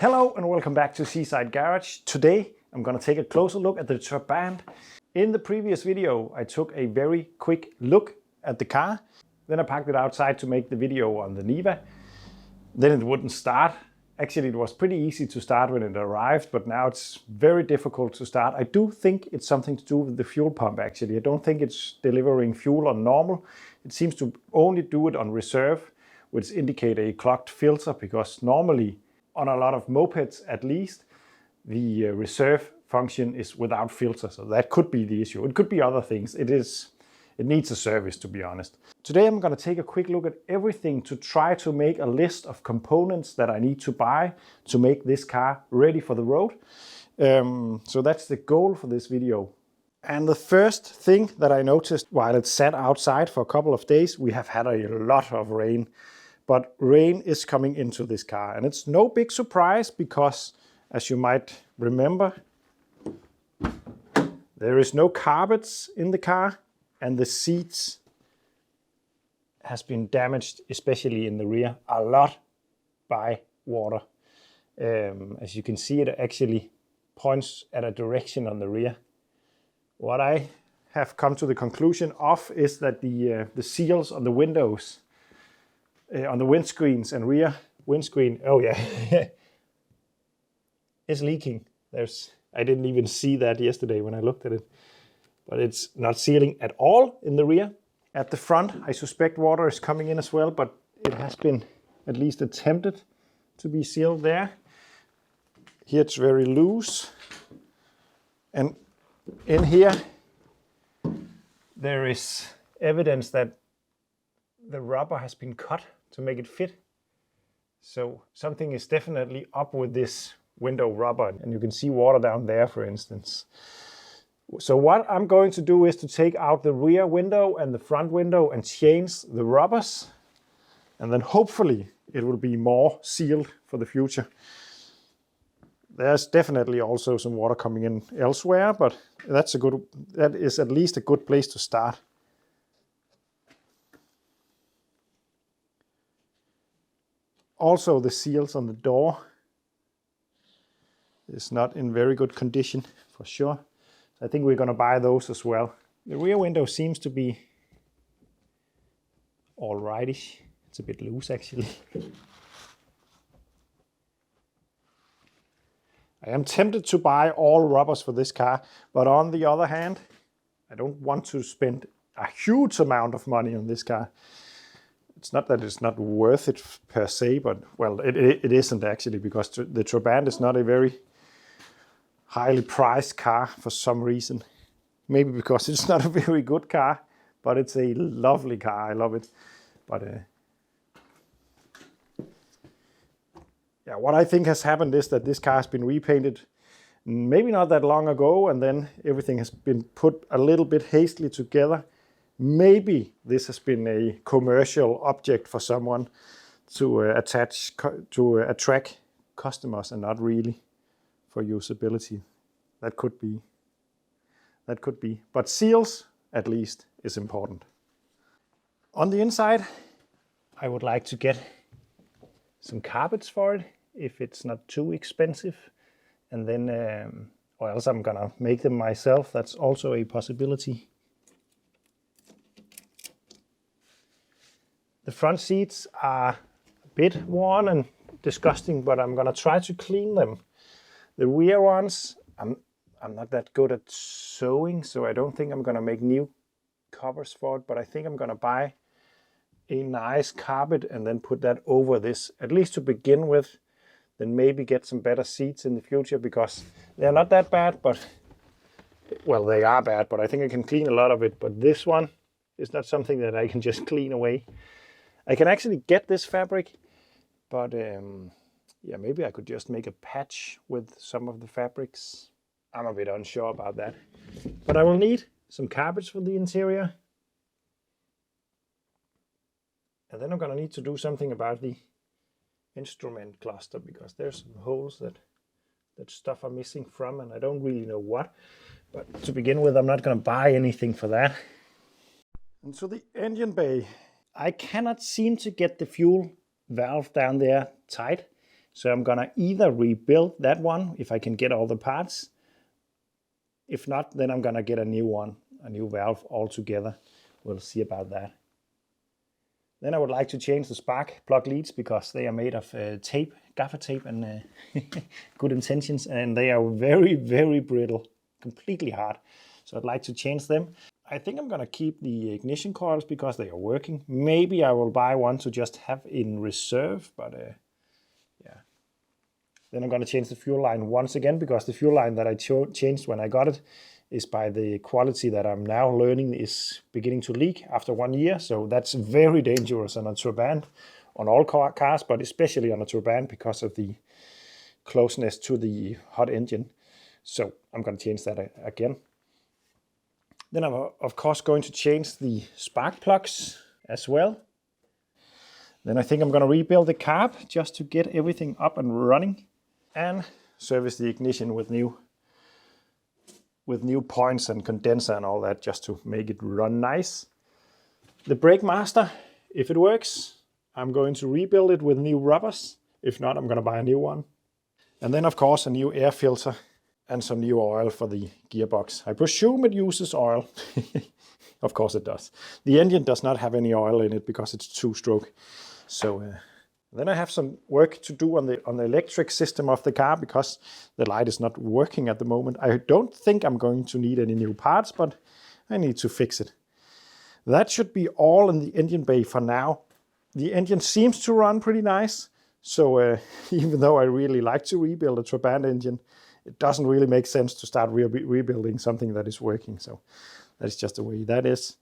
Hello and welcome back to Seaside Garage. Today I'm going to take a closer look at the Trabant. In the previous video I took a very quick look at the car. Then I parked it outside to make the video on the Niva. Then it wouldn't start. Actually it was pretty easy to start when it arrived, but now it's very difficult to start. I do think it's something to do with the fuel pump actually. I don't think it's delivering fuel on normal. It seems to only do it on reserve, which indicates a clogged filter, because normally on a lot of mopeds at least, the reserve function is without filter, so that could be the issue. It could be other things. It needs a service, to be honest. Today I'm going to take a quick look at everything to try to make a list of components that I need to buy to make this car ready for the road. So that's the goal for this video. And the first thing that I noticed while it sat outside for a couple of days, we have had a lot of rain. But rain is coming into this car, and it's no big surprise because, as you might remember, there is no carpets in the car, and the seats has been damaged, especially in the rear, a lot by water. As you can see, it actually points at a direction on the rear. What I have come to the conclusion of is that the seals on the windows, on the windscreens and rear windscreen, oh yeah, it's leaking. I didn't even see that yesterday when I looked at it, but it's not sealing at all in the rear. At the front, I suspect water is coming in as well, but it has been at least attempted to be sealed there. Here it's very loose, and in here there is evidence that the rubber has been cut to make it fit. So something is definitely up with this window rubber, and you can see water down there, for instance. So what I'm going to do is to take out the rear window and the front window and change the rubbers, and then hopefully it will be more sealed for the future. There's definitely also some water coming in elsewhere, but that is at least a good place to start. Also, the seals on the door is not in very good condition for sure. I think we're going to buy those as well. The rear window seems to be all rightish. It's a bit loose actually. I am tempted to buy all rubbers for this car, but on the other hand, I don't want to spend a huge amount of money on this car. It's not that it's not worth it per se, but well, it isn't actually, because the Trabant is not a very highly priced car for some reason. Maybe because it's not a very good car, but it's a lovely car. I love it. But yeah, what I think has happened is that this car has been repainted maybe not that long ago, and then everything has been put a little bit hastily together. Maybe this has been a commercial object for someone to attract customers, and not really for usability. That could be. That could be. But seals, at least, is important. On the inside, I would like to get some carpets for it, if it's not too expensive. And then, or else I'm gonna make them myself. That's also a possibility. The front seats are a bit worn and disgusting, but I'm gonna try to clean them. The rear ones, I'm not that good at sewing, so I don't think I'm gonna make new covers for it, but I think I'm gonna buy a nice carpet and then put that over this, at least to begin with, then maybe get some better seats in the future, because they're not that bad, but, well, they are bad, but I think I can clean a lot of it. But this one is not something that I can just clean away. I can actually get this fabric, but yeah, maybe I could just make a patch with some of the fabrics. I'm a bit unsure about that. But I will need some carpets for the interior. And then I'm going to need to do something about the instrument cluster, because there's some holes that stuff are missing from, and I don't really know what. But to begin with, I'm not going to buy anything for that. And so the engine bay. I cannot seem to get the fuel valve down there tight. So I'm gonna either rebuild that one if I can get all the parts. If not, then I'm gonna get a new one, a new valve altogether. We'll see about that. Then I would like to change the spark plug leads because they are made of tape, gaffer tape, and good intentions, and they are very, very brittle, completely hard. So I'd like to change them. I think I'm gonna keep the ignition coils because they are working. Maybe I will buy one to just have in reserve, but yeah. Then I'm gonna change the fuel line once again because the fuel line that I changed when I got it is by the quality that I'm now learning is beginning to leak after 1 year. So that's very dangerous on a Trabant, on all cars, but especially on a Trabant because of the closeness to the hot engine. So I'm going to change that again. Then I'm of course going to change the spark plugs as well. Then I think I'm going to rebuild the carb just to get everything up and running and service the ignition with new points and condenser and all that just to make it run nice. The brake master, if it works, I'm going to rebuild it with new rubbers. If not, I'm going to buy a new one. And then of course a new air filter and some new oil for the gearbox. I presume it uses oil. Of course it does. The engine does not have any oil in it because it's 2-stroke. So then I have some work to do on the electric system of the car because the light is not working at the moment. I don't think I'm going to need any new parts, but I need to fix it. That should be all in the engine bay for now. The engine seems to run pretty nice. So even though I really like to rebuild a Trabant engine, it doesn't really make sense to start rebuilding something that is working. So that is just the way that is.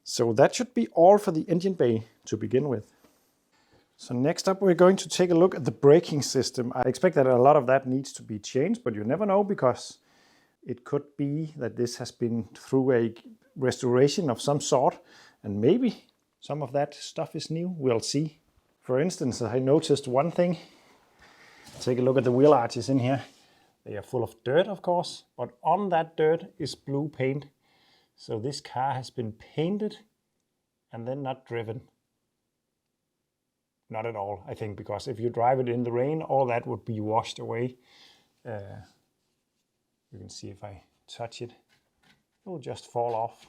So that should be all for the engine bay to begin with. So next up, we're going to take a look at the braking system. I expect that a lot of that needs to be changed, but you never know because it could be that this has been through a restoration of some sort, and maybe some of that stuff is new. We'll see. For instance, I noticed one thing. Take a look at the wheel arches in here. They are full of dirt, of course, but on that dirt is blue paint. So this car has been painted and then not driven. Not at all, I think, because if you drive it in the rain, all that would be washed away. You can see if I touch it, it will just fall off.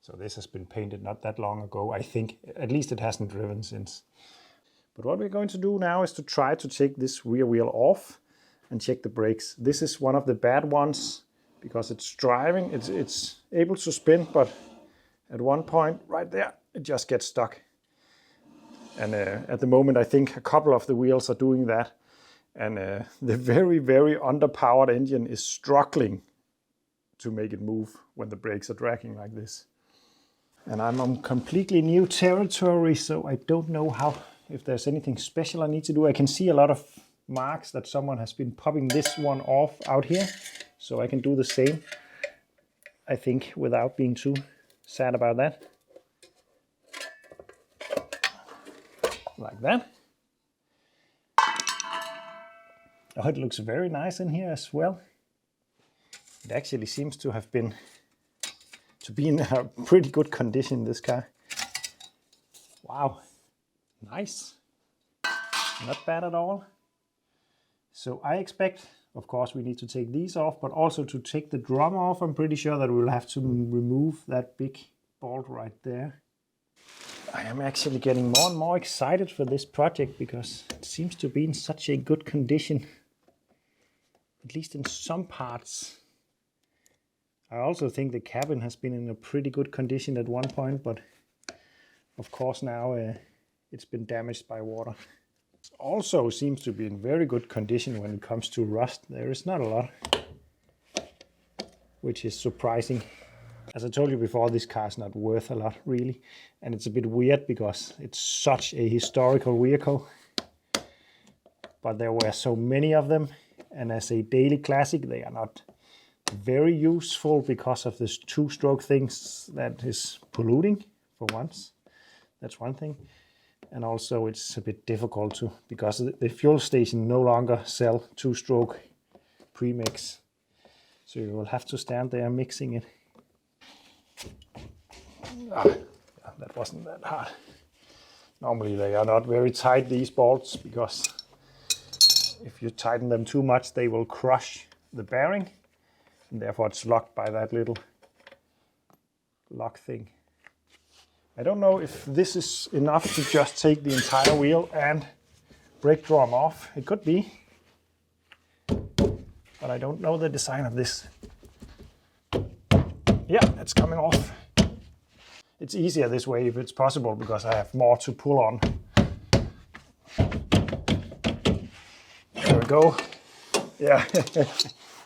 So this has been painted not that long ago, I think. At least it hasn't driven since. But what we're going to do now is to try to take this rear wheel off and check the brakes. This is one of the bad ones because it's driving, it's able to spin, but at one point right there, it just gets stuck. And at the moment, I think a couple of the wheels are doing that. And the very, very underpowered engine is struggling to make it move when the brakes are dragging like this. And I'm on completely new territory, so I don't know if there's anything special I need to do. I can see a lot of marks that someone has been popping this one off out here. So I can do the same, I think, without being too sad about that. Like that. Oh, it looks very nice in here as well. It actually seems to have been in a pretty good condition, this car. Wow, nice. Not bad at all. So I expect, of course, we need to take these off, but also to take the drum off. I'm pretty sure that we'll have to remove that big bolt right there. I am actually getting more and more excited for this project because it seems to be in such a good condition, at least in some parts. I also think the cabin has been in a pretty good condition at one point, but of course now it's been damaged by water. It also seems to be in very good condition when it comes to rust. There is not a lot, which is surprising. As I told you before, this car is not worth a lot, really. And it's a bit weird because it's such a historical vehicle. But there were so many of them. And as a daily classic, they are not very useful because of this 2-stroke things that is polluting, for once. That's one thing. And also it's a bit difficult to, because the fuel station no longer sell 2-stroke premix. So you will have to stand there mixing it. That wasn't that hard. Normally they are not very tight, these bolts, because if you tighten them too much they will crush the bearing, and therefore it's locked by that little lock thing. I don't know if this is enough to just take the entire wheel and brake drum off. It could be, but I don't know the design of this. Yeah, it's coming off. It's easier this way if it's possible, because I have more to pull on. There we go. Yeah,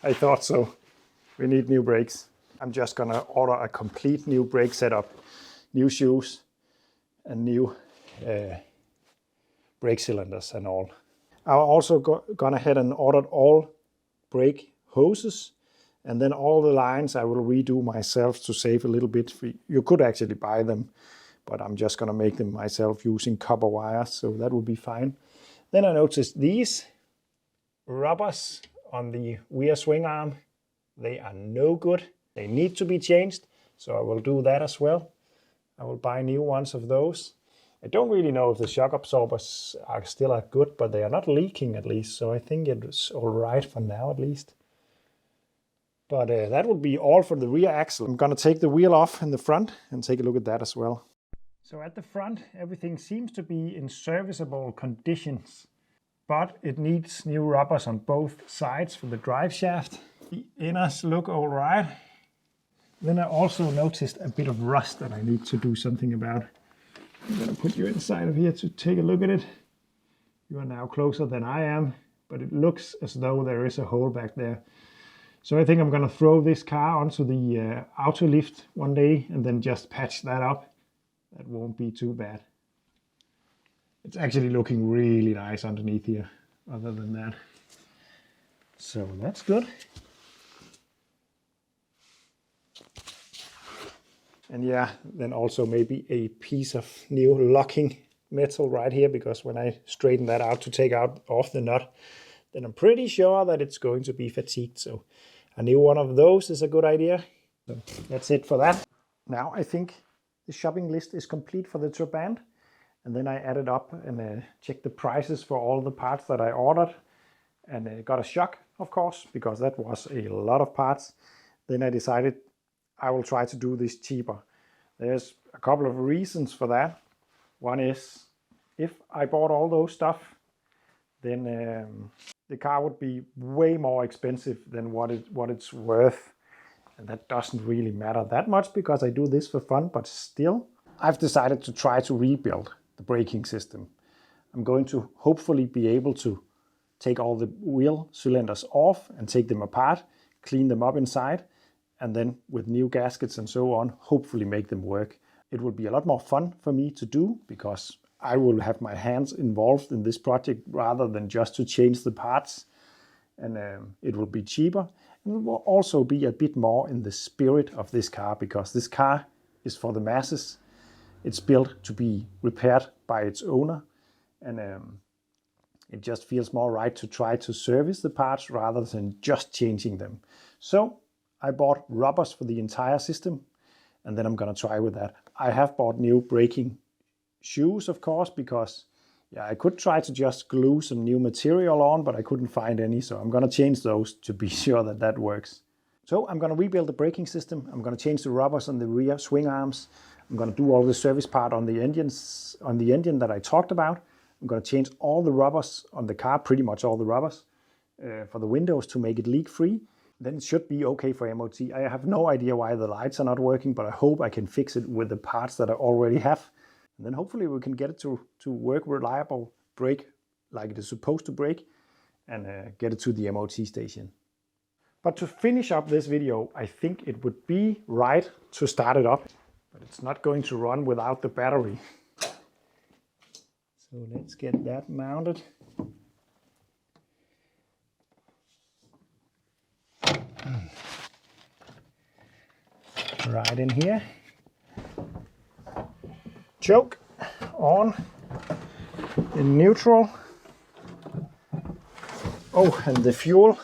I thought so. We need new brakes. I'm just gonna order a complete new brake setup, new shoes, and new brake cylinders and all. I also gone ahead and ordered all brake hoses, and then all the lines I will redo myself to save a little bit. You could actually buy them, but I'm just gonna make them myself using copper wire, so that will be fine. Then I noticed these rubbers on the rear swing arm. They are no good. They need to be changed, so I will do that as well. I will buy new ones of those. I don't really know if the shock absorbers are still good, but they are not leaking at least, so I think it's all right for now at least. But that would be all for the rear axle. I'm gonna take the wheel off in the front and take a look at that as well. So at the front, everything seems to be in serviceable conditions, but it needs new rubbers on both sides for the drive shaft. The inners look all right. Then I also noticed a bit of rust that I need to do something about. I'm gonna put you inside of here to take a look at it. You are now closer than I am, but it looks as though there is a hole back there. So I think I'm gonna throw this car onto the auto lift one day and then just patch that up. That won't be too bad. It's actually looking really nice underneath here, other than that. So that's good. And yeah, then also maybe a piece of new locking metal right here, because when I straighten that out to take off the nut, then I'm pretty sure that it's going to be fatigued. So a new one of those is a good idea. So that's it for that. Now I think the shopping list is complete for the Trabant. And then I added up and checked the prices for all the parts that I ordered, and got a shock, of course, because that was a lot of parts. Then I decided I will try to do this cheaper. There's a couple of reasons for that. One is, if I bought all those stuff, then the car would be way more expensive than what it's worth. And that doesn't really matter that much, because I do this for fun, but still, I've decided to try to rebuild the braking system. I'm going to hopefully be able to take all the wheel cylinders off and take them apart, clean them up inside, and then with new gaskets and so on, hopefully make them work. It will be a lot more fun for me to do, because I will have my hands involved in this project rather than just to change the parts. And it will be cheaper, and it will also be a bit more in the spirit of this car, because this car is for the masses. It's built to be repaired by its owner, and it just feels more right to try to service the parts rather than just changing them. So I bought rubbers for the entire system, and then I'm gonna try with that. I have bought new braking shoes, of course, because I could try to just glue some new material on, but I couldn't find any, so I'm gonna change those to be sure that that works. So I'm gonna rebuild the braking system. I'm gonna change the rubbers on the rear swing arms. I'm gonna do all the service part on the engine that I talked about. I'm gonna change all the rubbers on the car, pretty much all the rubbers, for the windows to make it leak-free. Then it should be okay for MOT. I have no idea why the lights are not working, but I hope I can fix it with the parts that I already have. And then hopefully we can get it to work reliable, brake like it is supposed to brake, and get it to the MOT station. But to finish up this video, I think it would be right to start it up. But it's not going to run without the battery. So let's get that mounted. Right in here. Choke on in neutral. Oh, and the fuel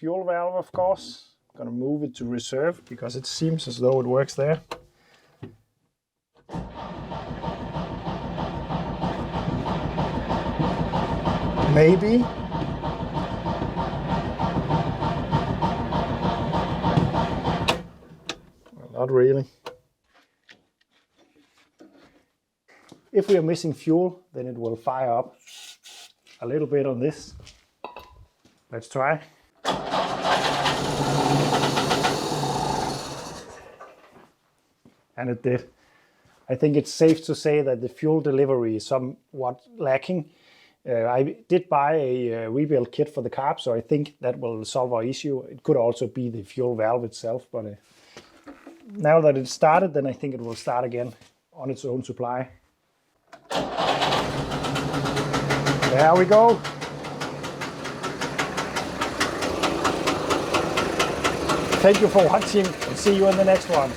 valve, of course. I'm gonna move it to reserve because it seems as though it works there. Maybe. Well, not really. If we are missing fuel, then it will fire up a little bit on this. Let's try. And it did. I think it's safe to say that the fuel delivery is somewhat lacking. I did buy a rebuild kit for the carb, so I think that will solve our issue. It could also be the fuel valve itself, but now that it's started, then I think it will start again on its own supply. There we go. Thank you for watching, and see you in the next one.